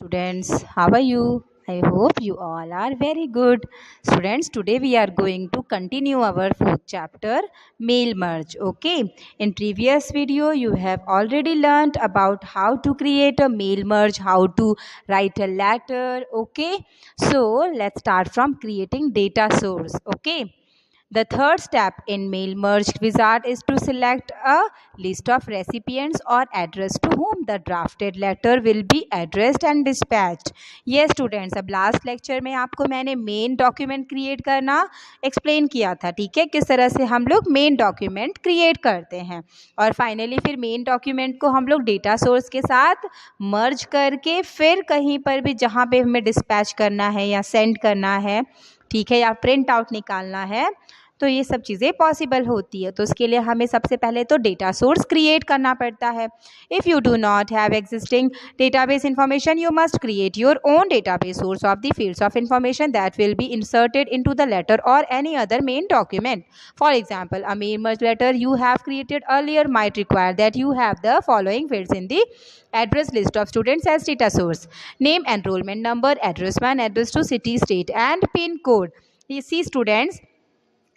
Students, how are you? I hope you all are very good. Students, today we are going to continue our fourth chapter, mail merge. Okay, in previous video you have already learned about how to create a mail merge, how to write a letter. Okay, so let's start from creating data source. Okay, the third step in mail merge wizard is to select a list of recipients or address to whom the drafted letter will be addressed and dispatched. Yes students, अब last lecture में आपको मैंने main document create करना explain किया था, ठीक है, किस तरह से हम लोग मेन डॉक्यूमेंट क्रिएट करते हैं और फाइनली फिर मेन डॉक्यूमेंट को हम लोग डेटा सोर्स के साथ मर्ज करके फिर कहीं पर भी जहाँ पे हमें डिस्पैच करना है या सेंड करना है, ठीक है, या प्रिंट आउट निकालना है, तो ये सब चीज़ें पॉसिबल होती है। तो उसके लिए हमें सबसे पहले तो डेटा सोर्स क्रिएट करना पड़ता है। If you do not have existing database information, you must create your own database source of the fields of information that will be inserted into the letter और any other main document. For example, a mail merge letter you have created earlier might require that you have the following fields in the address list of students as data source: name, enrollment number, address 1, address 2, city, state and pin code. You see students,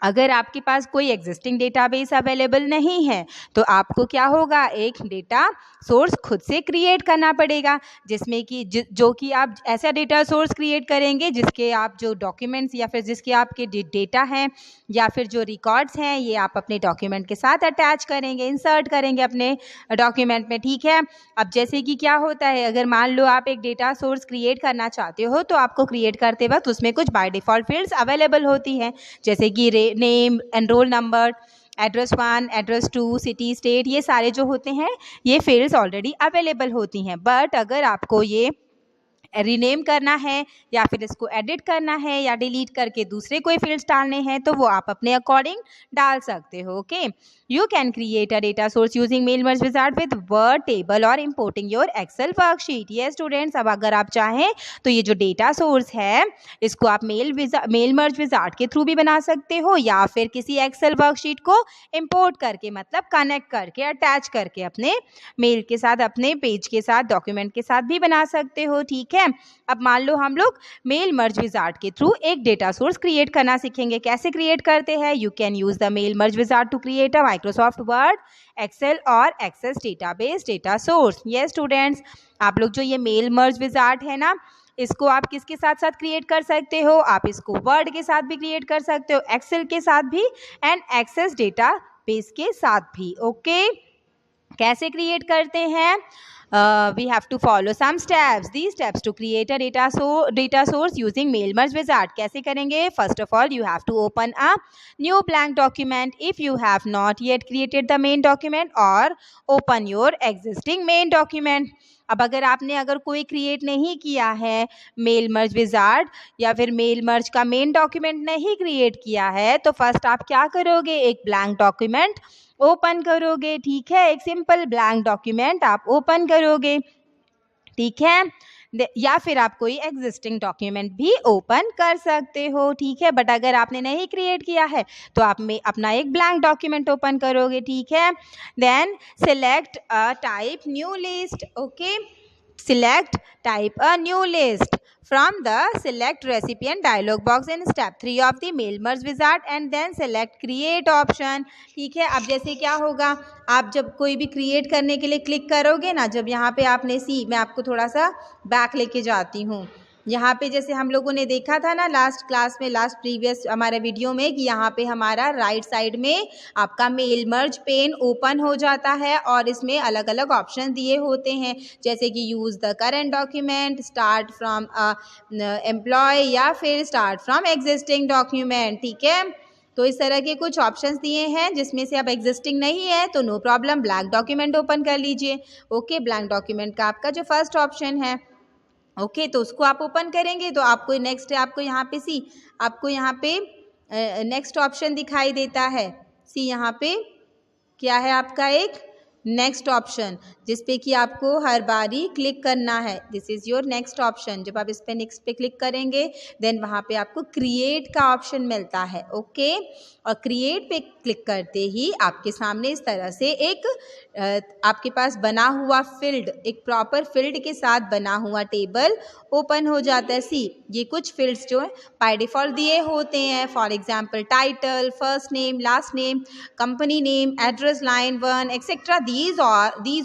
अगर आपके पास कोई existing database available नहीं है तो आपको क्या होगा, एक डेटा सोर्स खुद से क्रिएट करना पड़ेगा, जिसमें कि जो कि आप ऐसा डेटा सोर्स क्रिएट करेंगे जिसके आप जो डॉक्यूमेंट्स या फिर जिसके आपके डेटा हैं या फिर जो रिकॉर्ड्स हैं ये आप अपने डॉक्यूमेंट के साथ अटैच करेंगे, इंसर्ट करेंगे अपने डॉक्यूमेंट में, ठीक है। अब जैसे कि क्या होता है, अगर मान लो आप एक डेटा सोर्स क्रिएट करना चाहते हो तो आपको क्रिएट करते वक्त उसमें कुछ बाय डिफ़ॉल्ट फील्ड्स अवेलेबल होती हैं, जैसे कि name, enrol number, address 1, address 2, city, state, ये सारे जो होते हैं ये फील्ड्स ऑलरेडी अवेलेबल होती हैं। बट अगर आपको ये रीनेम करना है या फिर इसको एडिट करना है या डिलीट करके दूसरे कोई फील्ड्स डालने हैं तो वो आप अपने अकॉर्डिंग डाल सकते हो। Okay, you can create a data source using mail merge wizard with word table और इम्पोर्टिंग योर एक्सेल वर्कशीट। ये स्टूडेंट्स, अब अगर आप चाहें तो ये जो डेटा सोर्स है इसको आप मेल मर्ज विजार्ड के थ्रू भी बना सकते हो या फिर किसी एक्सेल वर्कशीट को इम्पोर्ट करके, मतलब कनेक्ट करके, अटैच करके अपने मेल के साथ, अपने पेज के साथ, डॉक्यूमेंट के साथ भी बना सकते हो, ठीक है। अब मान लो हम लोग मेल मर्ज विजार्ड के थ्रू एक डेटा सोर्स क्रिएट करना सीखेंगे। कैसे क्रिएट करते हैं? You can use the mail merge wizard to create a Microsoft Word, Excel और एक्सेस डेटाबेस डेटा सोर्स। ये स्टूडेंट्स, आप लोग जो ये मेल मर्ज विजार्ड है ना, इसको आप किसके साथ साथ क्रिएट कर सकते हो? आप इसको वर्ड के साथ भी क्रिएट कर सकते हो, एक्सेल के साथ भी एंड एक्सेस डेटाबेस के साथ भी। ओके, कैसे क्रिएट करते हैं? We have to follow some steps. These steps to create a data source using mail merge wizard. कैसे करेंगे? First of all, you have to open a new blank document if you have not yet created the main document, or open your existing main document. अब अगर कोई create नहीं किया है mail merge wizard या फिर मेल मर्ज का main document नहीं क्रिएट किया है तो फर्स्ट आप क्या करोगे, एक ब्लैंक डॉक्यूमेंट ओपन करोगे, ठीक है, एक सिंपल ब्लैंक डॉक्यूमेंट आप ओपन करोगे, ठीक है, या फिर आप कोई एग्जिस्टिंग डॉक्यूमेंट भी ओपन कर सकते हो, ठीक है। बट अगर आपने नहीं क्रिएट किया है तो आप में अपना एक ब्लैंक डॉक्यूमेंट ओपन करोगे, ठीक है। Then select a type new list. Okay, select type a new list from the select recipient dialog box in step 3 of the mail merge wizard and then select create option, ठीक है। अब जैसे क्या होगा, आप जब कोई भी क्रिएट करने के लिए क्लिक करोगे ना, जब यहाँ पे आपने मैं आपको थोड़ा सा बैक लेके जाती हूँ, यहाँ पे जैसे हम लोगों ने देखा था ना लास्ट क्लास में, लास्ट प्रीवियस हमारे वीडियो में, कि यहाँ पे हमारा राइट साइड में आपका मेल मर्ज पेन ओपन हो जाता है और इसमें अलग अलग ऑप्शन दिए होते हैं, जैसे कि use the current document, start from employ या फिर स्टार्ट फ्रॉम एग्जिस्टिंग डॉक्यूमेंट, ठीक है। तो इस तरह के कुछ ऑप्शंस दिए हैं, जिसमें से अब एग्जिस्टिंग नहीं है तो no problem, blank document open कर लीजिए। ओके, ब्लैंक डॉक्यूमेंट का आपका जो फर्स्ट ऑप्शन है, ओके, तो उसको आप ओपन करेंगे तो आपको नेक्स्ट, आपको यहाँ पे आपको यहाँ पे नेक्स्ट ऑप्शन दिखाई देता है। यहाँ पे क्या है आपका एक नेक्स्ट ऑप्शन, जिस पे कि आपको हर बारी क्लिक करना है। This is your next option. जब आप इस पे नेक्स्ट पे क्लिक करेंगे देन वहाँ पे आपको क्रिएट का ऑप्शन मिलता है। ओके, और क्रिएट पे क्लिक करते ही आपके सामने इस तरह से एक आपके पास बना हुआ फील्ड, एक प्रॉपर फील्ड के साथ बना हुआ टेबल ओपन हो जाता है। सी, ये कुछ फील्ड्स जो है बाय डिफ़ॉल्ट दिए होते हैं, for example title, first name, last name, company name, address, line 1 etcetera. these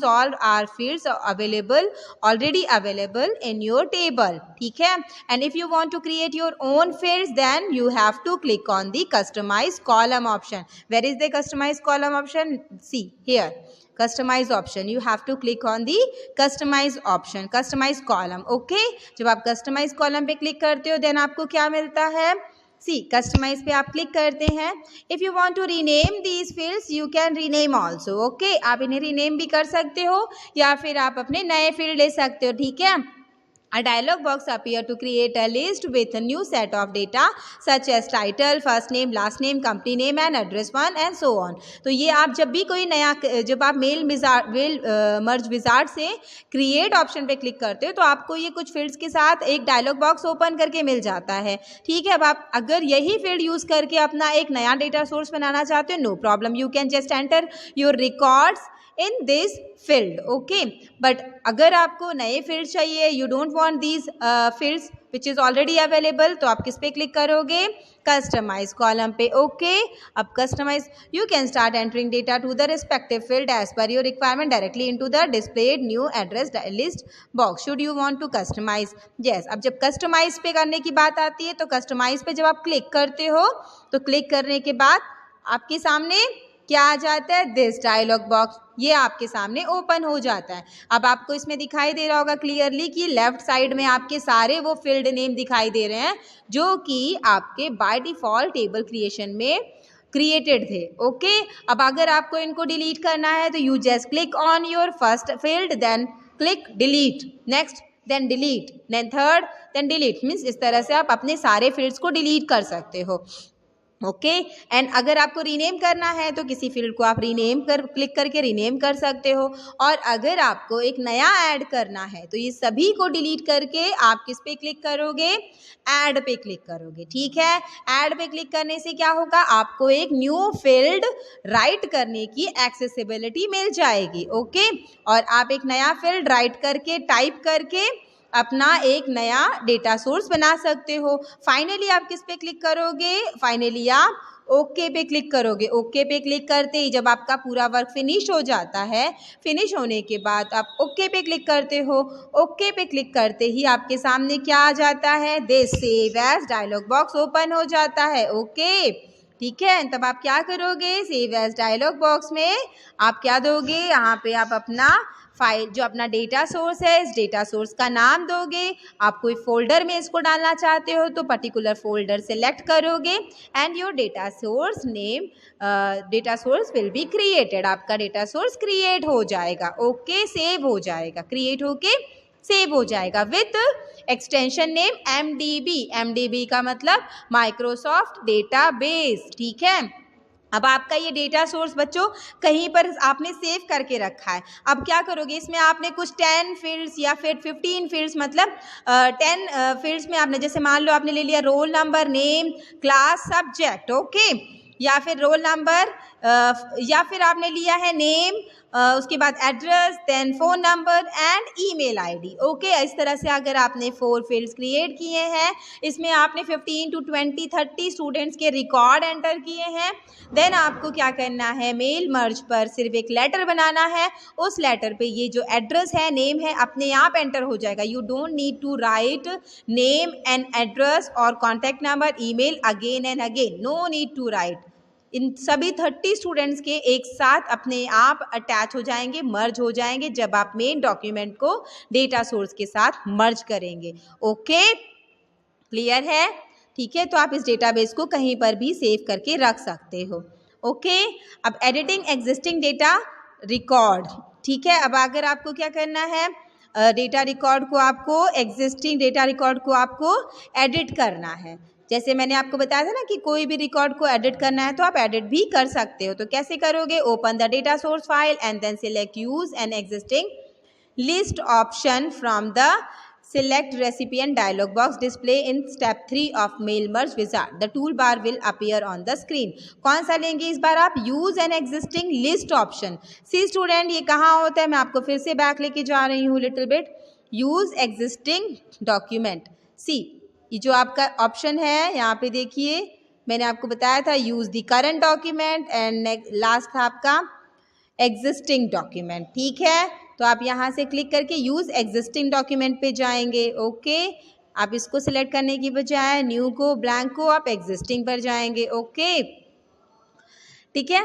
all are fields already available in your table. ठीक है, and if you want to create your own fields then you have to click on the customize column option. Where is the customize column option? See here, customize option. You have to click on the customize option, customize column. Okay, जब आप customize column पे click करते हो then आपको क्या मिलता है? सी, customise पे आप क्लिक करते हैं। If you want to rename these fields you can rename also. Okay, आप इन्हें रीनेम भी कर सकते हो या फिर आप अपने नए फील्ड ले सकते हो। ठीक है, A dialog box appears to create a list with a new set of data such as title, first name, last name, company name and address 1 and so on. तो ये आप जब भी कोई नया, जब आप मेल मर्ज विजार्ड से क्रिएट ऑप्शन पे क्लिक करते हो तो आपको ये कुछ फील्ड्स के साथ एक डायलॉग बॉक्स ओपन करके मिल जाता है। ठीक है, अब आप अगर यही फील्ड यूज़ करके अपना एक नया डेटा सोर्स बनाना चाहते हो, no problem, you can just enter your records in this field. Okay, but अगर आपको नए फील्ड चाहिए, you don't want these fields which is already available, तो आप किस पे क्लिक करोगे? कस्टमाइज कॉलम पे। ओके, अब customise, you can start entering data to the respective field as per your requirement directly into the displayed new address list box. Should you want to customise? Yes, अब जब customise पे करने की बात आती है तो कस्टमाइज पे जब आप क्लिक करते हो तो क्लिक करने के बाद आपके सामने क्या आ जाता है? दिस डायलॉग बॉक्स, ये आपके सामने ओपन हो जाता है। अब आपको इसमें दिखाई दे रहा होगा क्लियरली कि लेफ्ट साइड में आपके सारे वो फील्ड नेम दिखाई दे रहे हैं जो कि आपके बाय डिफ़ॉल्ट टेबल क्रिएशन में क्रिएटेड थे। ओके, अब अगर आपको इनको डिलीट करना है तो you just click on your first field then click delete, next then delete, then third then delete. Means इस तरह से आप अपने सारे फील्ड्स को डिलीट कर सकते हो। ओके, एंड अगर आपको रीनेम करना है तो किसी फील्ड को आप रीनेम कर क्लिक करके रीनेम कर सकते हो, और अगर आपको एक नया ऐड करना है तो ये सभी को डिलीट करके आप किस पे क्लिक करोगे? ऐड पे क्लिक करोगे। ठीक है, ऐड पे क्लिक करने से क्या होगा? आपको एक न्यू फील्ड राइट करने की एक्सेसिबिलिटी मिल जाएगी। ओके, और आप एक नया फील्ड राइट करके टाइप करके अपना एक नया डेटा सोर्स बना सकते हो। फाइनली आप किस पे क्लिक करोगे? फाइनली आप ओके पे क्लिक करोगे। ओके पे क्लिक करते ही जब आपका पूरा वर्क फिनिश हो जाता है, फिनिश होने के बाद आप ओके पे क्लिक करते हो। ओके पे क्लिक करते ही आपके सामने क्या आ जाता है? This save as dialog box open हो जाता है। ओके, ठीक है, तब आप क्या करोगे? सेव एज डायलॉग बॉक्स में आप क्या दोगे? यहाँ पे आप अपना फाइल, जो अपना डेटा सोर्स है, इस डेटा सोर्स का नाम दोगे। आप कोई फोल्डर में इसको डालना चाहते हो तो पर्टिकुलर फोल्डर सेलेक्ट करोगे and your data source name, data source will be created. आपका डेटा सोर्स क्रिएट हो जाएगा। ओके, सेव हो जाएगा, क्रिएट होके सेव हो जाएगा with extension name MDB। MDB का मतलब माइक्रोसॉफ्ट डेटाबेस। ठीक है, अब आपका ये डेटा सोर्स बच्चों कहीं पर आपने सेव करके रखा है। अब क्या करोगे? इसमें आपने कुछ 10 फील्ड्स या फिर 15 फील्ड्स, मतलब 10 फील्ड्स में आपने, जैसे मान लो आपने ले लिया role number, name, class, subject, okay, या फिर रोल नंबर, या फिर आपने लिया है नेम, उसके बाद address, then phone number and email ID. Okay, इस तरह से अगर आपने 4 फील्ड्स क्रिएट किए हैं, इसमें आपने 15 to 20, 30 स्टूडेंट्स के रिकॉर्ड एंटर किए हैं, देन आपको क्या करना है? मेल मर्ज पर सिर्फ एक लेटर बनाना है। उस लेटर पे ये जो एड्रेस है, नेम है, अपने आप एंटर हो जाएगा। You don't need to write name and address और contact number, email again and again, no need to write. इन सभी 30 स्टूडेंट्स के एक साथ अपने आप अटैच हो जाएंगे, मर्ज हो जाएंगे जब आप मेन डॉक्यूमेंट को डेटा सोर्स के साथ मर्ज करेंगे। ओके, क्लियर है? ठीक है, तो आप इस डेटाबेस को कहीं पर भी सेव करके रख सकते हो। ओके, अब एडिटिंग एग्जिस्टिंग डेटा रिकॉर्ड। ठीक है, अब अगर आपको क्या करना है? डेटा रिकॉर्ड को आपको, एग्जिस्टिंग डेटा रिकॉर्ड को आपको एडिट करना है। जैसे मैंने आपको बताया था ना कि कोई भी रिकॉर्ड को एडिट करना है तो आप एडिट भी कर सकते हो। तो कैसे करोगे? Open the data source file and then select use an existing list option from the select recipient dialog box display in step 3 of mail merge wizard. The toolbar will appear on the screen. कौन सा लेंगे इस बार आप? use an existing list option. See student, ये कहाँ होता है? मैं आपको फिर से बैक लेके जा रही हूँ little bit. use existing document. See, ये जो आपका ऑप्शन है यहाँ पे देखिए, मैंने आपको बताया था use the current document and last था आपका एग्जिस्टिंग डॉक्यूमेंट. ठीक है, तो आप यहाँ से क्लिक करके यूज एग्जिस्टिंग डॉक्यूमेंट पे जाएंगे. ओके, आप इसको सिलेक्ट करने की बजाय न्यू को, ब्लैंक को आप एग्जिस्टिंग पर जाएंगे. ओके, ठीक है.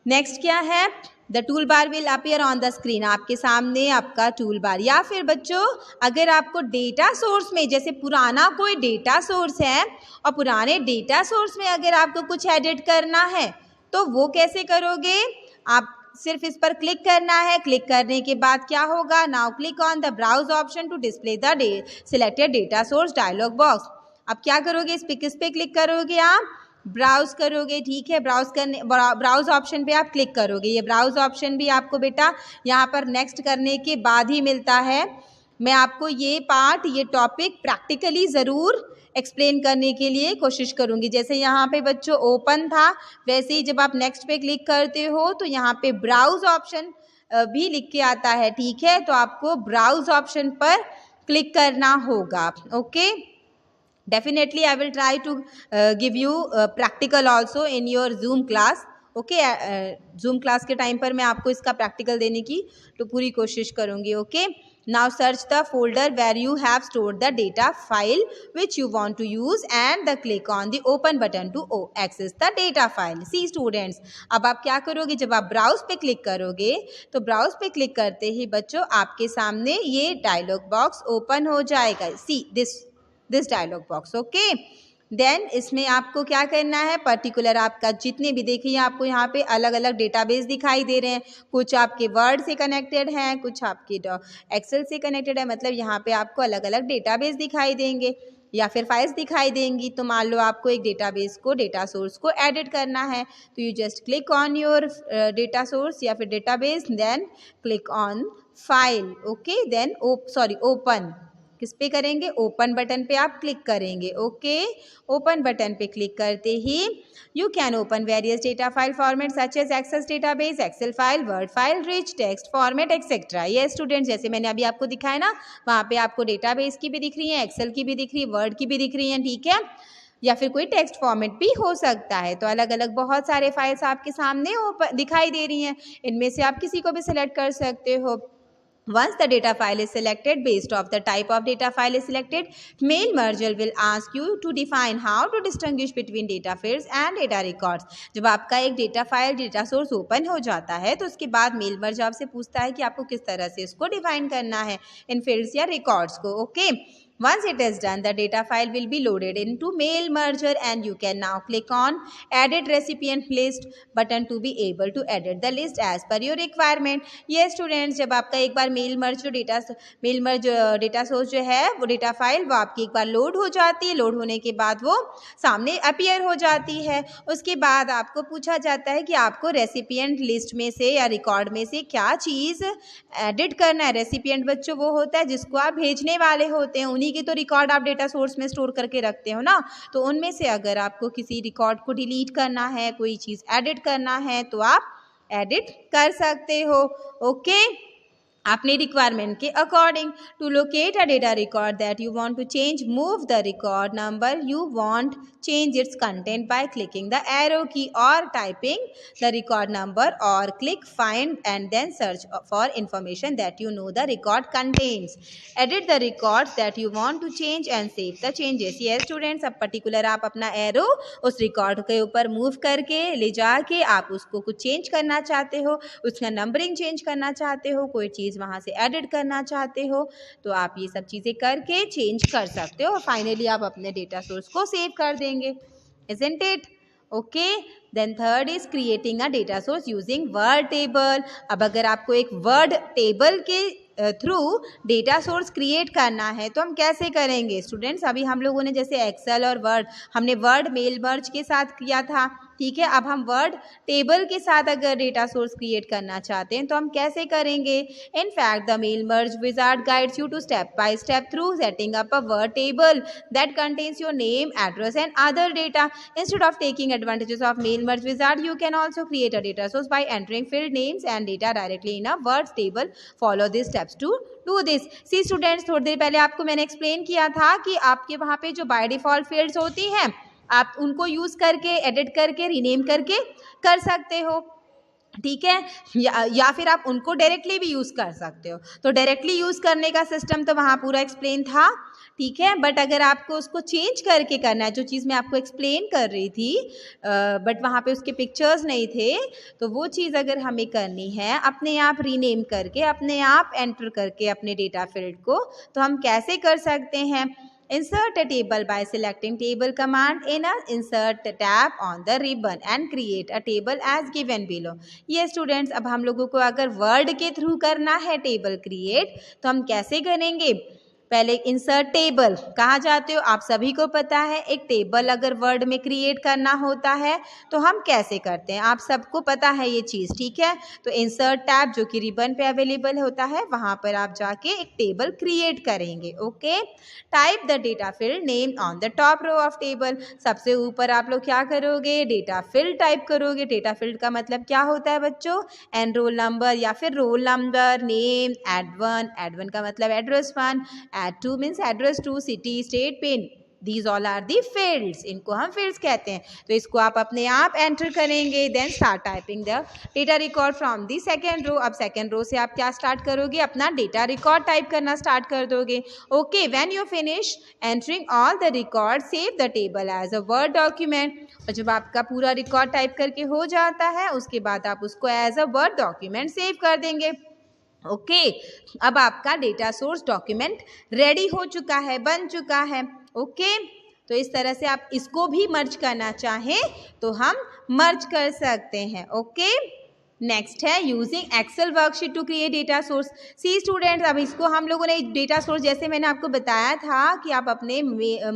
नेक्स्ट क्या है? The tool bar will appear on the screen. आपके सामने आपका टूल बार. या फिर बच्चों, अगर आपको डेटा सोर्स में, जैसे पुराना कोई डेटा सोर्स है और पुराने डेटा सोर्स में अगर आपको कुछ एडिट करना है तो वो कैसे करोगे? आप सिर्फ इस पर क्लिक करना है. क्लिक करने के बाद क्या होगा? Now click on the browse option to display the selected data source dialog box. अब क्या करोगे? किस पे क्लिक करोगे? आप ब्राउज करोगे. ठीक है, ब्राउज ऑप्शन पे आप क्लिक करोगे. ये ब्राउज ऑप्शन भी आपको बेटा यहाँ पर नेक्स्ट करने के बाद ही मिलता है. मैं आपको ये पार्ट, ये टॉपिक प्रैक्टिकली ज़रूर एक्सप्लेन करने के लिए कोशिश करूंगी. जैसे यहाँ पे बच्चों ओपन था, वैसे ही जब आप नेक्स्ट पे क्लिक करते हो तो यहाँ पे ब्राउज ऑप्शन भी लिख के आता है. ठीक है, तो आपको ब्राउज ऑप्शन पर क्लिक करना होगा. Okay, definitely I will try to give you practical also in your Zoom class. Okay, Zoom class के टाइम पर मैं आपको इसका प्रैक्टिकल देने की तो पूरी कोशिश करूंगी. Okay, now search the folder where you have stored the data file which you want to use and the click on the open button to access the data file. See students, अब आप क्या करोगे? जब आप browse पे click करोगे तो browse पे क्लिक करते ही बच्चों आपके सामने ये डायलॉग बॉक्स ओपन हो जाएगा. See this dialog box. Okay, then इसमें आपको क्या करना है? पर्टिकुलर आपका जितने भी देखिए आपको यहाँ पे अलग अलग डेटाबेस दिखाई दे रहे हैं. कुछ आपके वर्ड से कनेक्टेड हैं, कुछ आपके एक्सेल से कनेक्टेड है. मतलब यहाँ पे आपको अलग अलग डेटाबेस दिखाई देंगे या फिर फाइल्स दिखाई देंगी. तो मान लो आपको एक डेटाबेस को, डेटा सोर्स को एडिट करना है तो you just click on your data source या फिर database, then click on file. Okay, then open. किस पे करेंगे? ओपन बटन पे आप क्लिक करेंगे. ओके, ओपन बटन पे क्लिक करते ही you can open various data file format such as access database, excel file, word file, rich text format etcetera. ये स्टूडेंट्स, जैसे मैंने अभी आपको दिखाया ना, वहाँ पे आपको डेटाबेस की भी दिख रही है, एक्सेल की भी दिख रही है, वर्ड की भी दिख रही है. ठीक है, या फिर कोई टेक्स्ट फॉर्मेट भी हो सकता है. तो अलग अलग बहुत सारे फाइल्स आपके सामने दिखाई दे रही हैं. इनमें से आप किसी को भी सिलेक्ट कर सकते हो. Once the data file is selected, based off the type of data file is selected, mail merger will ask you to define how to distinguish between data fields and data records. जब आपका एक data file, data source open हो जाता है तो उसके बाद mail merge आपसे पूछता है कि आपको किस तरह से इसको डिफाइन करना है इन फील्ड्स या रिकॉर्ड्स को. Okay, once it is done, the data file will be loaded into mail merger and you can now click on edit recipient list button to be able to edit the list as per your requirement. ये students, जब आपका एक बार mail merge data source जो है वो data file वो आपकी एक बार लोड हो जाती है. लोड होने के बाद वो सामने अपीयर हो जाती है. उसके बाद आपको पूछा जाता है कि आपको रेसिपिएंट लिस्ट में से या रिकॉर्ड में से क्या चीज़ एडिट करना है. रेसिपिएंट बच्चों वो होता है जिसको आप भेजने वाले होते हैं, उन्हीं के तो रिकॉर्ड आप डेटा सोर्स में स्टोर करके रखते हो ना. तो उनमें से अगर आपको किसी रिकॉर्ड को डिलीट करना है, कोई चीज़ एडिट करना है तो आप एडिट कर सकते हो. ओके, अपने रिक्वायरमेंट के according. To locate a data record that you want to change, move the record number you want change its content by clicking the arrow key or typing the record number or click find and then search for information that you know the record contains. Edit the records that you want to change and save the changes. Yes students, अब particular आप अपना arrow उस record के ऊपर move करके ले जाके आप उसको कुछ चेंज करना चाहते हो, उसका नंबरिंग चेंज करना चाहते हो, कोई चीज़ वहाँ से एडिट करना चाहते हो तो आप ये सब चीज़ें करके चेंज कर सकते हो और फाइनली आप अपने डेटा सोर्स को सेव कर देंगे. Isn't it? Okay, then third is creating a data source using word table. अब अगर आपको एक word table के थ्रू डेटा सोर्स क्रिएट करना है तो हम कैसे करेंगे स्टूडेंट्स? अभी हम लोगों ने जैसे एक्सेल और वर्ड, हमने वर्ड मेल मर्ज के साथ किया था, ठीक है। अब हम वर्ड टेबल के साथ अगर डेटा सोर्स क्रिएट करना चाहते हैं तो हम कैसे करेंगे? In fact the mail merge wizard guides you to step by step through setting up a Word table that contains your name, address and other data. Instead of taking advantages of mail merge wizard, you can also create a data source by entering field names and data directly in a words table. Follow these steps to do this. See students, थोड़ी देर पहले आपको मैंने explain किया था कि आपके वहाँ पे जो बाय डिफॉल्ट फील्ड्स होती हैं आप उनको यूज करके, एडिट करके, रीनेम करके कर सकते हो, ठीक है। या फिर आप उनको डायरेक्टली भी यूज़ कर सकते हो। तो डायरेक्टली यूज़ करने का सिस्टम तो वहाँ पूरा एक्सप्लेन था, ठीक है। बट अगर आपको उसको चेंज करके करना है, जो चीज़ मैं आपको एक्सप्लेन कर रही थी बट वहाँ पे उसके पिक्चर्स नहीं थे, तो वो चीज़ अगर हमें करनी है अपने आप रीनेम करके, अपने आप एंटर करके अपने डेटा फील्ड को, तो हम कैसे कर सकते हैं? Insert a table by selecting table command in a insert tab on the ribbon and create a table as given below. ये स्टूडेंट्स, अब हम लोगों को अगर वर्ड के थ्रू करना है टेबल क्रिएट तो हम कैसे करेंगे? पहले इंसर्ट टेबल, कहाँ जाते हो? आप सभी को पता है एक टेबल अगर वर्ड में क्रिएट करना होता है तो हम कैसे करते हैं, आप सबको पता है ये चीज़, ठीक है। तो इंसर्ट टैब जो कि रिबन पे अवेलेबल होता है वहाँ पर आप जाके एक टेबल क्रिएट करेंगे, okay. Type the data field name on the top row of table, सबसे ऊपर आप लोग क्या करोगे? डेटा फील्ड टाइप करोगे। डेटा फील्ड का मतलब क्या होता है बच्चों? एन रोल नंबर या फिर roll number, name, add one का मतलब address one, add two means address two, city, state, pin. These all are the fields, इनको हम fields कहते हैं। तो इसको आप अपने आप एंटर करेंगे, then start typing the data record from the second row. अब सेकेंड रो से आप क्या स्टार्ट करोगे? अपना डेटा रिकॉर्ड टाइप करना स्टार्ट कर दोगे, okay. When you finish entering all the record, save the table as a Word document. और जब आपका पूरा रिकॉर्ड टाइप करके हो जाता है उसके बाद आप उसको as a Word document save कर देंगे, ओके। अब आपका डेटा सोर्स डॉक्यूमेंट रेडी हो चुका है, बन चुका है, ओके। तो इस तरह से आप इसको भी मर्ज करना चाहें तो हम मर्ज कर सकते हैं, ओके। नेक्स्ट है using Excel worksheet to create data source. See students, अब इसको हम लोगों ने डेटा सोर्स, जैसे मैंने आपको बताया था कि आप अपने मेल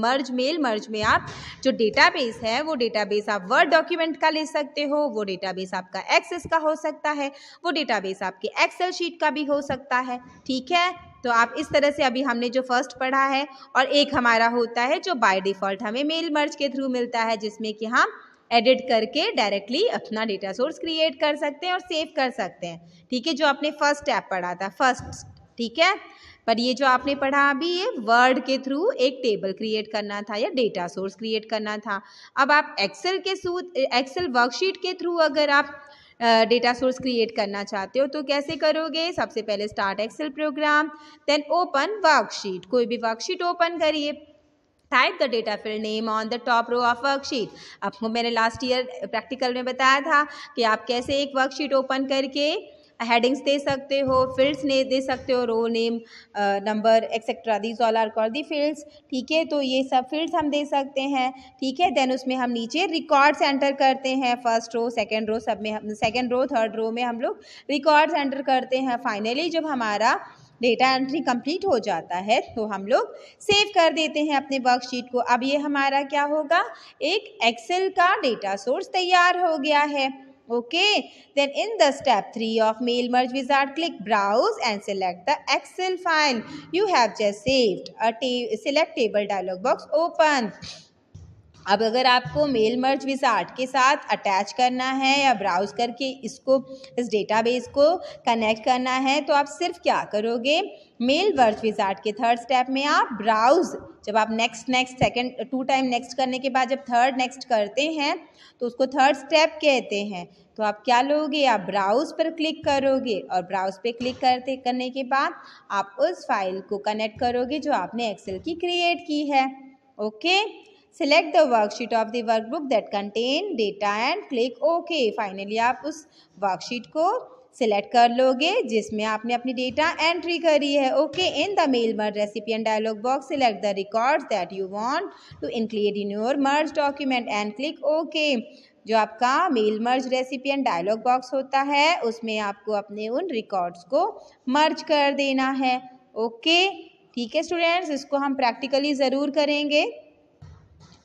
मर्ज में आप जो डेटाबेस है वो डेटाबेस आप वर्ड डॉक्यूमेंट का ले सकते हो, वो डेटाबेस आपका एक्सेस का हो सकता है, वो डेटाबेस आपके एक्सेल शीट का भी हो सकता है, ठीक है। तो आप इस तरह से, अभी हमने जो फर्स्ट पढ़ा है, और एक हमारा होता है जो बाय डिफ़ॉल्ट हमें मेल मर्ज के थ्रू मिलता है, जिसमें कि हम एडिट करके डायरेक्टली अपना डेटा सोर्स क्रिएट कर सकते हैं और सेव कर सकते हैं, ठीक है। जो आपने फर्स्ट स्टेप पढ़ा था, फर्स्ट, ठीक है। पर ये जो आपने पढ़ा अभी, ये वर्ड के थ्रू एक टेबल क्रिएट करना था या डेटा सोर्स क्रिएट करना था। अब आप एक्सेल वर्कशीट के थ्रू अगर आप डेटा सोर्स क्रिएट करना चाहते हो तो कैसे करोगे? सबसे पहले start Excel program, then open worksheet, कोई भी वर्कशीट ओपन करिए। Type the data field name on the top row of worksheet. आपको मैंने लास्ट ईयर प्रैक्टिकल में बताया था कि आप कैसे एक वर्कशीट ओपन करके हेडिंग्स दे सकते हो, फील्ड्स ने दे सकते हो, row name, number etcetera, these all are called the fields, ठीक है। तो ये सब फील्ड्स हम दे सकते हैं, ठीक है। देन उसमें हम नीचे रिकॉर्ड्स एंटर करते हैं, फर्स्ट रो, सेकंड रो, सब में हम सेकंड रो, थर्ड रो में हम लोग रिकॉर्ड्स एंटर करते हैं। फाइनली जब हमारा डेटा एंट्री कंप्लीट हो जाता है तो हम लोग सेव कर देते हैं अपने वर्कशीट को। अब ये हमारा क्या होगा? एक एक्सेल का डेटा सोर्स तैयार हो गया है, okay. Then in the step 3 of mail merge wizard, click browse and select the excel file you have just saved. Select table dialog box open. अब अगर आपको मेल मर्ज विजार्ड के साथ अटैच करना है या ब्राउज करके इस डेटाबेस को कनेक्ट करना है तो आप सिर्फ क्या करोगे? मेल मर्ज विजार्ड के थर्ड स्टेप में आप ब्राउज, जब आप नेक्स्ट सेकंड 2 टाइम नेक्स्ट करने के बाद जब थर्ड नेक्स्ट करते हैं तो उसको थर्ड स्टेप कहते हैं। तो आप क्या लोगे? आप ब्राउज पर क्लिक करोगे और ब्राउज पे क्लिक करने के बाद आप उस फाइल को कनेक्ट करोगे जो आपने एक्सेल की क्रिएट की है, okay. Select the worksheet of the workbook that contain data and click OK. Finally आप उस वर्कशीट को सिलेक्ट कर लोगे जिसमें आपने अपनी डेटा एंट्री करी है, okay. In the mail merge recipient dialog box select the records that you want to include in your merge document and click OK. जो आपका mail merge recipient dialog box होता है उसमें आपको अपने उन रिकॉर्ड्स को मर्ज कर देना है। ओके, ठीक है स्टूडेंट्स, इसको हम प्रैक्टिकली ज़रूर करेंगे।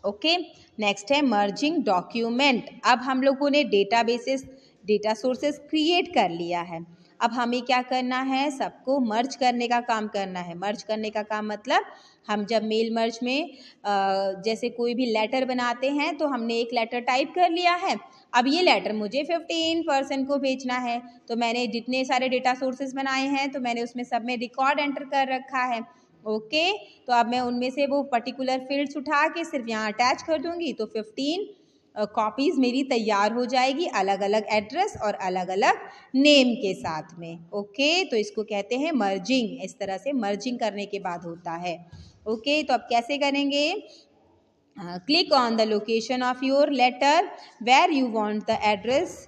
ओके, नेक्स्ट है मर्जिंग डॉक्यूमेंट। अब हम लोगों ने डेटा सोर्सेस क्रिएट कर लिया है। अब हमें क्या करना है, सबको मर्ज करने का काम करना है। मर्ज करने का काम मतलब हम जब मेल मर्ज में जैसे कोई भी लेटर बनाते हैं तो हमने एक लेटर टाइप कर लिया है। अब ये लेटर मुझे 15 पर्सन को भेजना है, तो मैंने जितने सारे डेटा सोर्सेस बनाए हैं तो मैंने उसमें सब में रिकॉर्ड एंटर कर रखा है। ओके, तो अब मैं उनमें से वो पर्टिकुलर फील्ड्स उठा के सिर्फ यहाँ अटैच कर दूंगी तो 15 कॉपीज़ मेरी तैयार हो जाएगी, अलग अलग एड्रेस और अलग अलग नेम के साथ में। ओके, तो इसको कहते हैं मर्जिंग। इस तरह से मर्जिंग करने के बाद होता है। ओके, तो अब कैसे करेंगे, click on the location of your letter where you want the address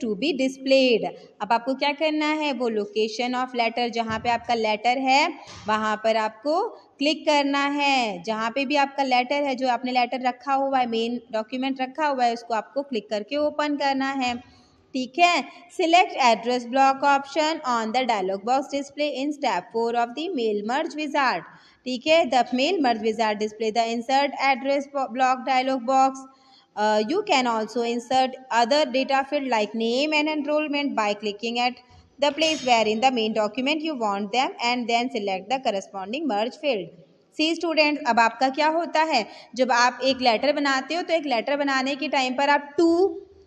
to be displayed. अब आपको क्या करना है, वो लोकेशन ऑफ लेटर जहाँ पे आपका लेटर है वहाँ पर आपको क्लिक करना है। जहाँ पे भी आपका लेटर है, जो आपने लेटर रखा हुआ है, मेन डॉक्यूमेंट रखा हुआ है, उसको आपको क्लिक करके ओपन करना है। ठीक है, select address block option on the dialog box display in step 4 of the mail merge wizard. ठीक है, the mail merge wizard display the insert address block dialog box. You can also insert other data field like name and enrollment by clicking at the place where in the main document you want them and then select the corresponding merge field. See students, अब आपका क्या होता है, जब आप एक letter बनाते हो तो एक लेटर बनाने के टाइम पर आप टू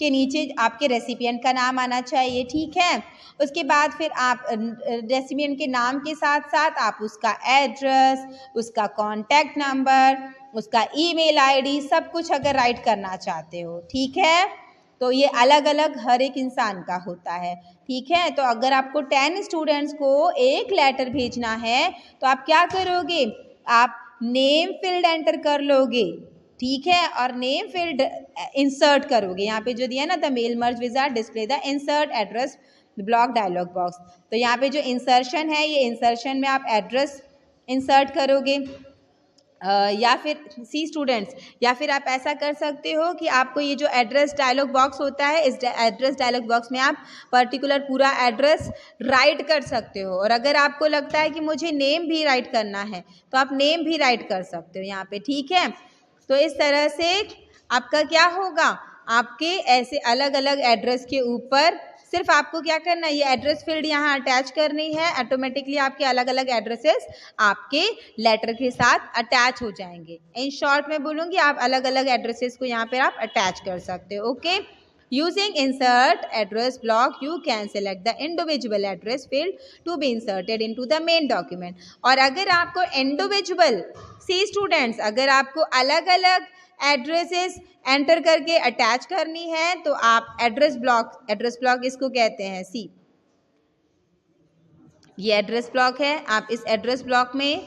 के नीचे आपके रेसिपिएंट का नाम आना चाहिए। ठीक है, उसके बाद फिर आप रेसिपिएंट के नाम के साथ साथ आप उसका एड्रेस, उसका कॉन्टैक्ट नंबर, उसका ईमेल आईडी, सब कुछ अगर राइट करना चाहते हो, ठीक है, तो ये अलग अलग हर एक इंसान का होता है। ठीक है, तो अगर आपको 10 स्टूडेंट्स को एक लेटर भेजना है तो आप क्या करोगे, आप नेम फील्ड एंटर कर लोगे। ठीक है, और नेम फील्ड इंसर्ट करोगे। यहाँ पे जो दिया ना, the mail merge wizard display the insert address block dialog box, तो यहाँ पे जो इंसर्शन है, ये इंसर्शन में आप एड्रेस इंसर्ट करोगे। या फिर सी स्टूडेंट्स, या फिर आप ऐसा कर सकते हो कि आपको ये जो एड्रेस डायलॉग बॉक्स होता है, इस एड्रेस डायलॉग बॉक्स में आप पर्टिकुलर पूरा एड्रेस राइट कर सकते हो। और अगर आपको लगता है कि मुझे नेम भी राइट करना है तो आप नेम भी राइट कर सकते हो यहाँ पे। ठीक है, तो इस तरह से आपका क्या होगा, आपके ऐसे अलग अलग एड्रेस के ऊपर सिर्फ आपको क्या करना है, ये एड्रेस फील्ड यहाँ अटैच करनी है। ऑटोमेटिकली आपके अलग अलग एड्रेसेस आपके लेटर के साथ अटैच हो जाएंगे। इन शॉर्ट में बोलूँगी, आप अलग अलग एड्रेसेस को यहाँ पर आप अटैच कर सकते हो। Okay, using insert address block you can select the individual address field to be inserted into the main document. और अगर आपको इंडिविजुअल, सी स्टूडेंट्स, अगर आपको अलग अलग एड्रेसेस एंटर करके अटैच करनी है तो आप एड्रेस ब्लॉक इसको कहते हैं, सी ये एड्रेस ब्लॉक है, आप इस एड्रेस ब्लॉक में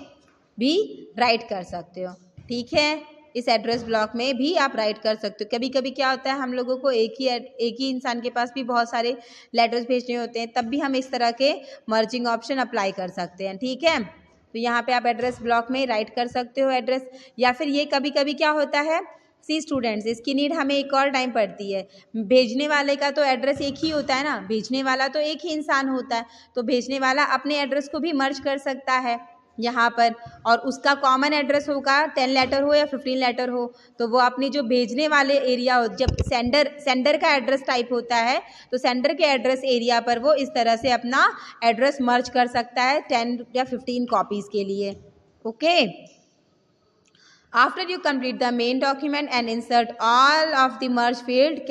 भी राइट कर सकते हो। ठीक है, इस एड्रेस ब्लॉक में भी आप राइट कर सकते हो। कभी कभी क्या होता है, हम लोगों को एक ही इंसान के पास भी बहुत सारे लेटर्स भेजने होते हैं, तब भी हम इस तरह के मर्जिंग ऑप्शन अप्लाई कर सकते हैं। ठीक है, तो यहाँ पे आप एड्रेस ब्लॉक में राइट कर सकते हो एड्रेस। या फिर ये कभी कभी क्या होता है, सी स्टूडेंट्स, इसकी नीड हमें एक और टाइम पड़ती है। भेजने वाले का तो एड्रेस एक ही होता है ना, भेजने वाला तो एक ही इंसान होता है, तो भेजने वाला अपने एड्रेस को भी मर्ज कर सकता है यहाँ पर, और उसका कॉमन एड्रेस होगा, 10 लेटर हो या 15 लेटर हो, तो वो अपनी जो भेजने वाले एरिया हो, जब सेंडर का एड्रेस टाइप होता है तो सेंडर के एड्रेस एरिया पर वो इस तरह से अपना एड्रेस मर्ज कर सकता है 10 या 15 कॉपीज़ के लिए। Okay, After you complete the main document and insert all of the merge field,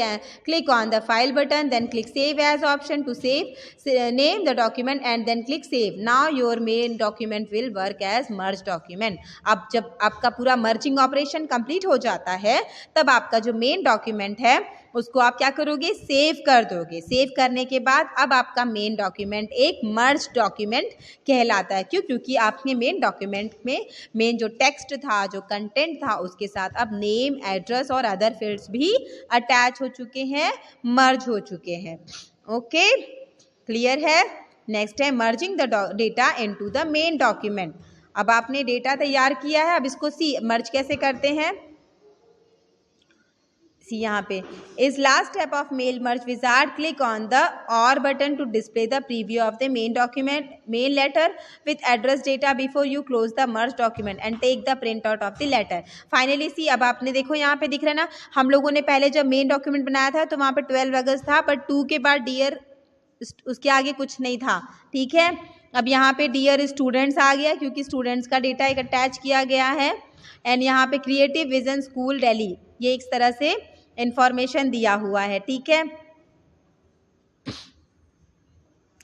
click on the file button, then click save as option to name the document and then click save. Now your main document will work as merge document. अब जब आपका पूरा merging operation complete हो जाता है तब आपका जो main document है उसको आप क्या करोगे, सेव कर दोगे। सेव करने के बाद अब आपका मेन डॉक्यूमेंट एक मर्ज डॉक्यूमेंट कहलाता है। क्यों? क्योंकि आपने मेन डॉक्यूमेंट में मेन जो टेक्स्ट था, जो कंटेंट था, उसके साथ अब नेम, एड्रेस और अदर फील्ड्स भी अटैच हो चुके हैं, मर्ज हो चुके हैं। ओके, क्लियर है। नेक्स्ट है merging the data into the main document. अब आपने डेटा तैयार किया है, अब इसको मर्ज कैसे करते हैं, सी यहाँ पे is last step of mail merge wizard click on the और button to display the preview of the main document mail letter with address data before you close the merge document and take the print out of the letter. Finally see अब आपने देखो यहाँ पे दिख रहा है ना, हम लोगों ने पहले जब मेन डॉक्यूमेंट बनाया था तो वहाँ पे 12 अगस्त था, बट 2 के बाद डियर उसके आगे कुछ नहीं था। ठीक है, अब यहाँ पे डियर स्टूडेंट्स आ गया क्योंकि स्टूडेंट्स का डेटा एक अटैच किया गया है। एंड यहाँ पे क्रिएटिव विजन स्कूल दिल्ली, ये इस तरह से इंफॉर्मेशन दिया हुआ है। ठीक है,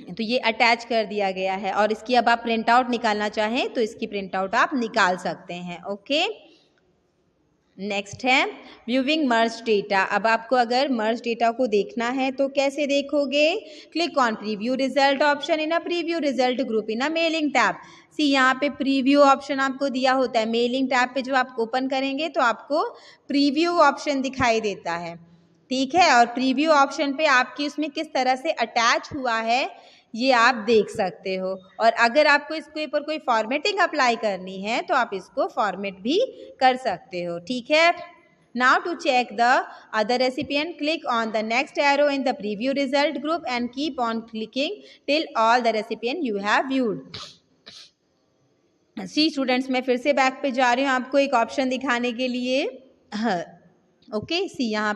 तो ये अटैच कर दिया गया है और इसकी अब आप प्रिंट आउट निकालना चाहें तो इसकी प्रिंट आउट आप निकाल सकते हैं। ओके, नेक्स्ट है व्यूइंग मर्ज डेटा। अब आपको अगर मर्ज डेटा को देखना है तो कैसे देखोगे? Click on preview result option in a preview result group in a mailing tab. See यहाँ पे प्रीव्यू ऑप्शन आपको दिया होता है, मेलिंग टैब पे जब आप ओपन करेंगे तो आपको प्रीव्यू ऑप्शन दिखाई देता है। ठीक है, और प्रीव्यू ऑप्शन पे आपकी उसमें किस तरह से अटैच हुआ है ये आप देख सकते हो। और अगर आपको इसके ऊपर कोई फॉर्मेटिंग अप्लाई करनी है तो आप इसको फॉर्मेट भी कर सकते हो। ठीक है, now to check the other recipient click on the next arrow in the preview result group and keep on clicking till all the recipient you have viewed. See students, मैं फिर से बैक पे जा रही हूँ आपको एक ऑप्शन दिखाने के लिए। ओके, सी यहाँ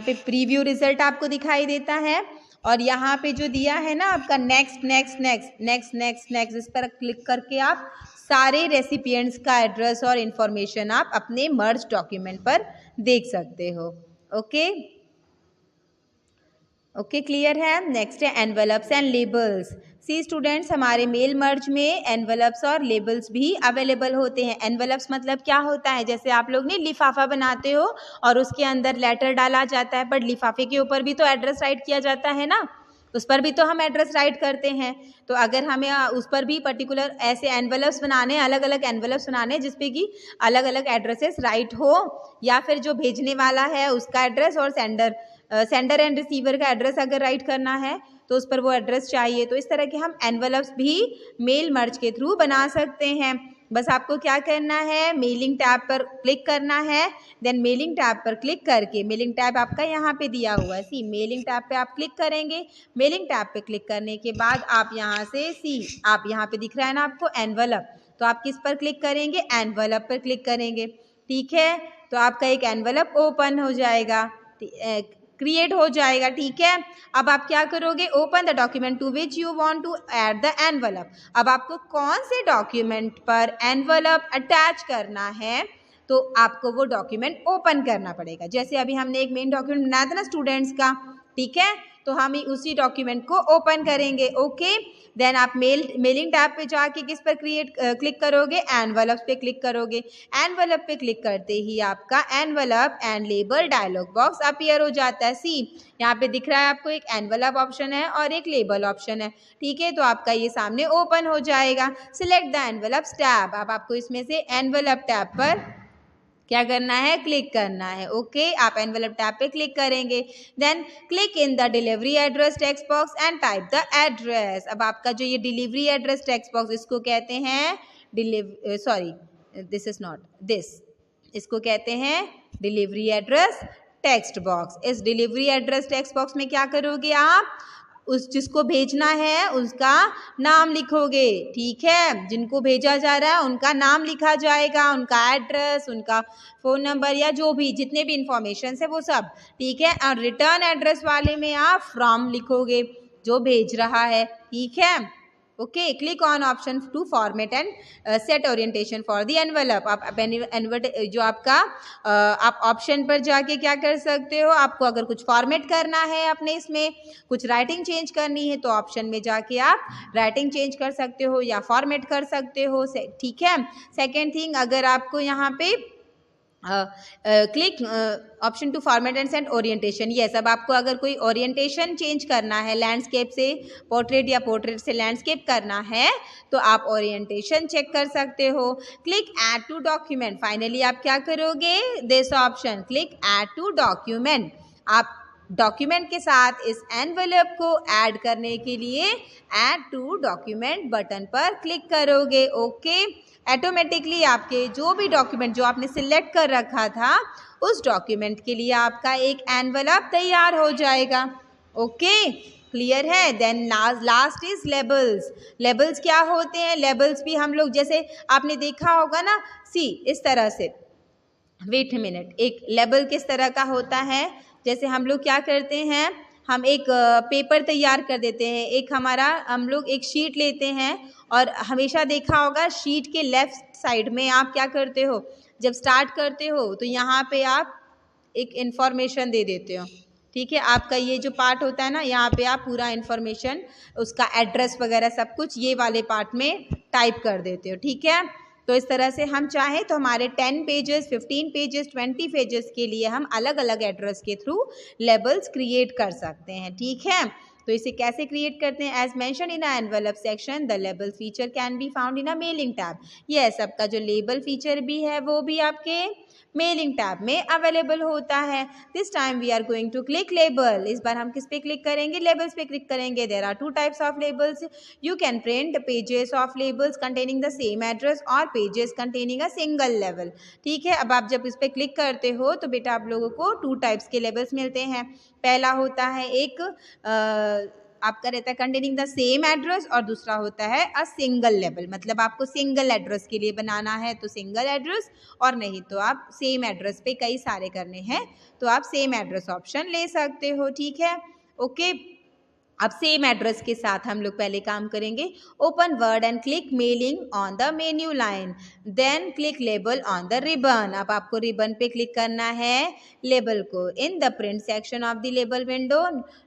पे प्रीव्यू रिजल्ट आपको दिखाई देता है और यहाँ पे जो दिया है ना आपका next next next next next next, इस पर क्लिक करके आप सारे रेसिपिएंट्स का एड्रेस और इन्फॉर्मेशन आप अपने मर्ज डॉक्यूमेंट पर देख सकते हो। ओके ओके, क्लियर है। नेक्स्ट है envelopes and labels. See students, हमारे मेल मर्ज में एनवेलप्स और लेबल्स भी अवेलेबल होते हैं। एनवेलप्स मतलब क्या होता है? जैसे आप लोग ने लिफाफा बनाते हो और उसके अंदर लेटर डाला जाता है, बट लिफाफे के ऊपर भी तो एड्रेस राइट किया जाता है ना, उस पर भी तो हम एड्रेस राइट करते हैं। तो अगर हमें उस पर भी पर्टिकुलर ऐसे एनवेलप्स बनाने, अलग अलग एनवेलप्स बनाने जिसपे कि अलग अलग एड्रेसेस राइट हो, या फिर जो भेजने वाला है उसका एड्रेस और सेंडर एंड रिसीवर का एड्रेस अगर राइट करना है तो उस पर वो एड्रेस चाहिए। तो इस तरह के हम एनवेलप्स भी मेल मर्ज के थ्रू बना सकते हैं। बस आपको क्या करना है, मेलिंग टैब पर क्लिक करना है, देन मेलिंग टैब पर क्लिक करके, मेलिंग टैब आपका यहाँ पे दिया हुआ है, सी मेलिंग टैब पे आप क्लिक करेंगे। मेलिंग टैब पे क्लिक करने के बाद आप यहाँ से सी आप यहाँ पे दिख रहा है ना आपको एनवेलप, तो आप किस पर क्लिक करेंगे? एनवेलप पर क्लिक करेंगे। ठीक है, तो आपका एक एनवेलप ओपन हो जाएगा, क्रिएट हो जाएगा। ठीक है, अब आप क्या करोगे? Open the document to which you want to add the envelope. अब आपको कौन से डॉक्यूमेंट पर एनवेलप अटैच करना है तो आपको वो डॉक्यूमेंट ओपन करना पड़ेगा। जैसे अभी हमने एक मेन डॉक्यूमेंट बनाया था ना स्टूडेंट्स का, ठीक है, तो हम उसी डॉक्यूमेंट को ओपन करेंगे। ओके, देन आप मेलिंग टैब पे जाके किस पर क्लिक करोगे? एनवेलप पे क्लिक करोगे। एनवेलप पे क्लिक करते ही आपका envelope and label dialog box appear हो जाता है। सी यहाँ पे दिख रहा है आपको एक एनवेलप ऑप्शन है और एक लेबल ऑप्शन है। ठीक है, तो आपका ये सामने ओपन हो जाएगा। Select the envelopes tab. अब आपको इसमें से एनवेलप टैब पर क्या करना है? क्लिक करना है। ओके, आप एनवेलप टैब पे क्लिक करेंगे, then click in the delivery address text box and type the address. अब आपका जो ये डिलीवरी एड्रेस टेक्स्ट बॉक्स, इसको कहते हैं इसको कहते हैं डिलीवरी एड्रेस टेक्स्ट बॉक्स। इस डिलीवरी एड्रेस टेक्स्ट बॉक्स में क्या करोगे? आप उस जिसको भेजना है उसका नाम लिखोगे। ठीक है, जिनको भेजा जा रहा है उनका नाम लिखा जाएगा, उनका एड्रेस, उनका फ़ोन नंबर या जो भी जितने भी इंफॉर्मेशन है वो सब। ठीक है, और रिटर्न एड्रेस वाले में आप फ्रॉम लिखोगे, जो भेज रहा है। ठीक है, okay, click on option to format and set orientation for the envelope. आप जो आपका आप ऑप्शन पर जाके क्या कर सकते हो? आपको अगर कुछ फॉर्मेट करना है, अपने इसमें कुछ राइटिंग चेंज करनी है तो ऑप्शन में जाके आप राइटिंग चेंज कर सकते हो या फॉर्मेट कर सकते हो। ठीक है, सेकेंड थिंग, अगर आपको यहाँ पे click option to format and send orientation, ये सब आपको अगर कोई ओरिएंटेशन चेंज करना है, लैंडस्केप से पोर्ट्रेट या पोर्ट्रेट से लैंडस्केप करना है तो आप ओरिएंटेशन चेक कर सकते हो। Click add to document. Finally आप क्या करोगे? This option click add to document, आप डॉक्यूमेंट के साथ इस एनवेलप को ऐड करने के लिए ऐड टू डॉक्यूमेंट बटन पर क्लिक करोगे। ओके, ऑटोमेटिकली आपके जो भी डॉक्यूमेंट जो आपने सिलेक्ट कर रखा था उस डॉक्यूमेंट के लिए आपका एक एनवेलप तैयार हो जाएगा। ओके, क्लियर है। Then last is labels. Labels क्या होते हैं? लेबल्स भी हम लोग जैसे आपने देखा होगा ना, सी इस तरह से, वेट मिनट, एक लेबल किस तरह का होता है? जैसे हम लोग क्या करते हैं, हम एक पेपर तैयार कर देते हैं, एक हमारा हम लोग एक शीट लेते हैं और हमेशा देखा होगा शीट के लेफ्ट साइड में आप क्या करते हो, जब स्टार्ट करते हो तो यहाँ पे आप एक इन्फॉर्मेशन दे देते हो। ठीक है, आपका ये जो पार्ट होता है ना, यहाँ पे आप पूरा इन्फॉर्मेशन, उसका एड्रेस वगैरह सब कुछ ये वाले पार्ट में टाइप कर देते हो। ठीक है, तो इस तरह से हम चाहें तो हमारे 10 पेजेस, 15 पेजेस, 20 पेजेस के लिए हम अलग अलग एड्रेस के थ्रू लेबल्स क्रिएट कर सकते हैं। ठीक है, तो इसे कैसे क्रिएट करते हैं? As mention in a envelope section the label feature can be found in a mailing tab. ये सबका जो लेबल फीचर भी है वो भी आपके मेलिंग टैब में अवेलेबल होता है। This time we are going to click label. इस बार हम किस पे क्लिक करेंगे? लेबल्स पे क्लिक करेंगे। There are 2 types of labels. You can print pages of labels containing the same address और pages containing a single level. ठीक है, अब आप जब इस पे क्लिक करते हो तो बेटा आप लोगों को 2 टाइप्स के लेबल्स मिलते हैं। पहला होता है एक आपका रहता है कंटेनिंग द सेम एड्रेस और दूसरा होता है अ सिंगल लेवल। मतलब आपको सिंगल एड्रेस के लिए बनाना है तो सिंगल एड्रेस, और नहीं तो आप सेम एड्रेस पे कई सारे करने हैं तो आप सेम एड्रेस ऑप्शन ले सकते हो। ठीक है, ओके। अब सेम एड्रेस के साथ हम लोग पहले काम करेंगे। Open Word and click mailing on the menu line, then click label on the ribbon. अब आपको रिबन पे क्लिक करना है लेबल को। In the print section of the label window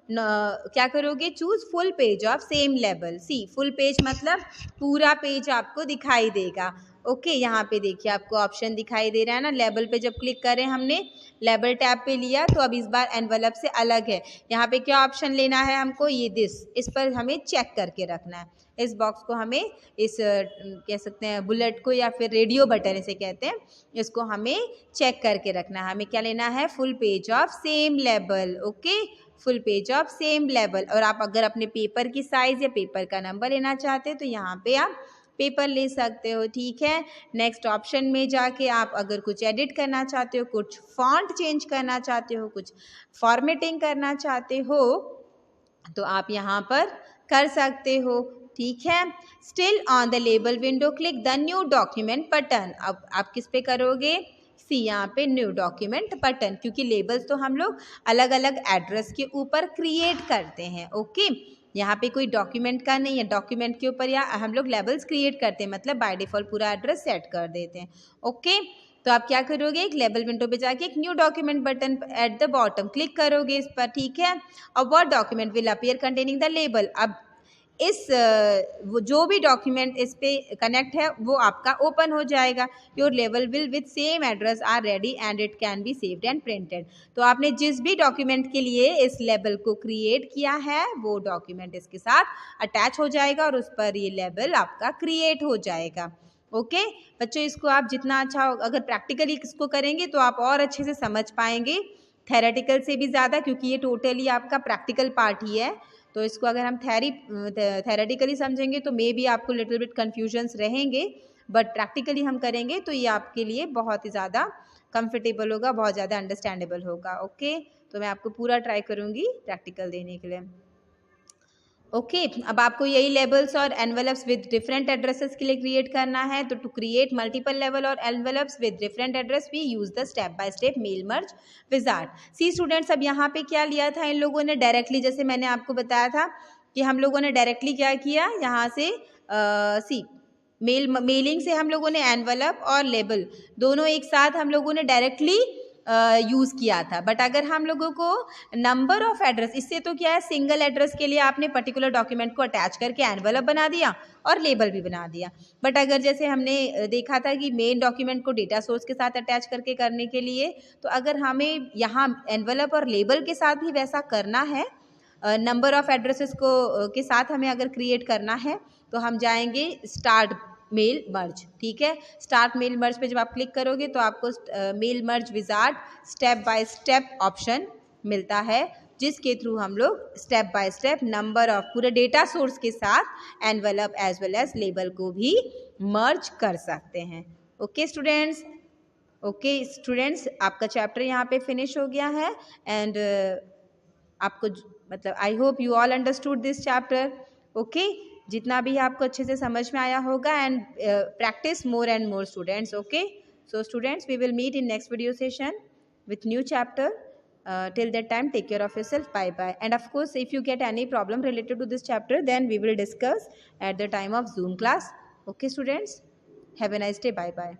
क्या करोगे? Choose full page of same label. See full page मतलब पूरा पेज आपको दिखाई देगा। ओके, यहाँ पे देखिए आपको ऑप्शन दिखाई दे रहा है ना, लेबल पे जब क्लिक करें हमने, लेबल टैब पे लिया तो अब इस बार एनवलप से अलग है। यहाँ पे क्या ऑप्शन लेना है हमको? ये दिस, इस पर हमें चेक करके रखना है। इस बॉक्स को हमें इस कह सकते हैं बुलेट को, या फिर रेडियो बटन इसे कहते हैं, इसको हमें चेक करके रखना है। हमें क्या लेना है? Full page of same label. Okay, full page of same label. और आप अगर अपने पेपर की साइज या पेपर का नंबर लेना चाहते हैं तो यहाँ पे आप पेपर ले सकते हो। ठीक है, नेक्स्ट ऑप्शन में जाके आप अगर कुछ एडिट करना चाहते हो, कुछ फॉन्ट चेंज करना चाहते हो, कुछ फॉर्मेटिंग करना चाहते हो तो आप यहाँ पर कर सकते हो। ठीक है, still on the label window click the new document button. अब आप किस पे करोगे? सी यहाँ पे न्यू डॉक्यूमेंट बटन, क्योंकि लेबल्स तो हम लोग अलग अलग एड्रेस के ऊपर क्रिएट करते हैं। ओके, यहाँ पे कोई डॉक्यूमेंट का नहीं है, डॉक्यूमेंट के ऊपर या हम लोग लेबल्स क्रिएट करते हैं, मतलब बाय डिफॉल्ट पूरा एड्रेस सेट कर देते हैं। ओके, तो आप क्या करोगे? एक लेबल विंडो पे जाके एक new document button at the bottom click करोगे इस पर। ठीक है, और what document will appear containing the label. अब इस वो जो भी डॉक्यूमेंट इस पे कनेक्ट है वो आपका ओपन हो जाएगा। Your label will with same address are ready and it can be saved and printed. तो आपने जिस भी डॉक्यूमेंट के लिए इस लेबल को क्रिएट किया है वो डॉक्यूमेंट इसके साथ अटैच हो जाएगा और उस पर ये लेबल आपका क्रिएट हो जाएगा। ओके बच्चों, इसको आप जितना अच्छा अगर प्रैक्टिकली इसको करेंगे तो आप और अच्छे से समझ पाएंगे, थेरेटिकल से भी ज़्यादा, क्योंकि ये टोटली आपका प्रैक्टिकल पार्ट ही है। तो इसको अगर हम थेरेटिकली समझेंगे तो मे भी आपको लिटिल बिट कन्फ्यूजन्स रहेंगे, बट प्रैक्टिकली हम करेंगे तो ये आपके लिए बहुत ही ज़्यादा कंफर्टेबल होगा, बहुत ज़्यादा अंडरस्टैंडेबल होगा। ओके, तो मैं आपको पूरा ट्राई करूँगी प्रैक्टिकल देने के लिए। ओके, अब आपको यही लेबल्स और एनवेलप्स विद डिफरेंट एड्रेसेस के लिए क्रिएट करना है। तो टू क्रिएट मल्टीपल लेवल और envelopes with different address we use the step by step mail merge wizard. See students, अब यहाँ पे क्या लिया था इन लोगों ने? डायरेक्टली, जैसे मैंने आपको बताया था कि हम लोगों ने डायरेक्टली क्या किया, यहाँ से सी मेलिंग से हम लोगों ने एनवेलप और लेबल दोनों एक साथ हम लोगों ने डायरेक्टली यूज़ किया था। बट अगर हम लोगों को नंबर ऑफ एड्रेस, इससे तो क्या है, सिंगल एड्रेस के लिए आपने पर्टिकुलर डॉक्यूमेंट को अटैच करके एनवेलप बना दिया और लेबल भी बना दिया। बट अगर जैसे हमने देखा था कि मेन डॉक्यूमेंट को डेटा सोर्स के साथ अटैच करके करने के लिए, तो अगर हमें यहाँ एनवेलप और लेबल के साथ ही वैसा करना है, नंबर ऑफ एड्रेसेस को के साथ हमें अगर क्रिएट करना है तो हम जाएंगे स्टार्ट मेल मर्ज। ठीक है, स्टार्ट मेल मर्ज पे जब आप क्लिक करोगे तो आपको mail merge wizard step by step option मिलता है, जिसके थ्रू हम लोग step by step number of पूरे डेटा सोर्स के साथ envelope as well as label को भी मर्ज कर सकते हैं। ओके स्टूडेंट्स, आपका चैप्टर यहाँ पे फिनिश हो गया है एंड आपको मतलब I hope you all understood this chapter. Okay, जितना भी आपको अच्छे से समझ में आया होगा and practice more and more students. Okay, so students, we will meet in next video session with new chapter. Till that time, take care of yourself. Bye bye. And of course, if you get any problem related to this chapter, then we will discuss at the time of Zoom class. Okay students, have a nice day. Bye bye.